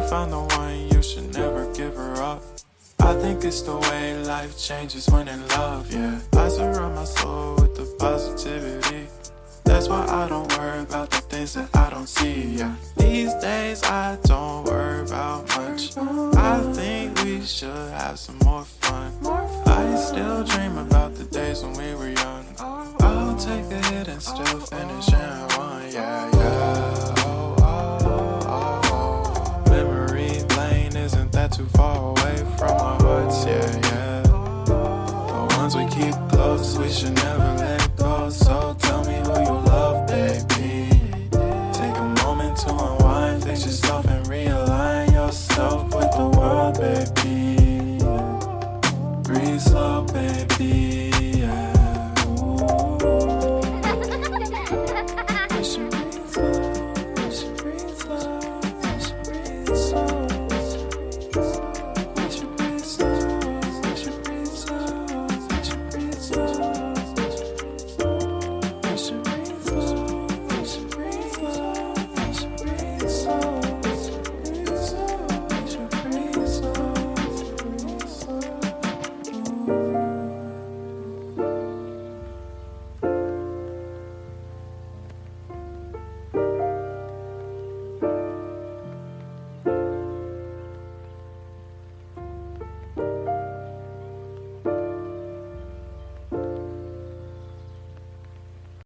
found the one, you should never give her up. I think it's the way life changes when in love, yeah. I surround my soul with the positivity. That's why I don't worry about the things that I don't see, yeah. These days I don't worry about much. I think we should have some more fun. I still dream about the days when we were young. I'll take a hit and still finish in one, yeah, yeah. Oh, oh, oh, oh. Memory lane isn't that too far away from our hearts, yeah, yeah. The ones we keep close, we should never let go. So tell me who you love, baby. Take a moment to unwind, fix yourself and realign yourself with the world, baby. Breathe slow, baby.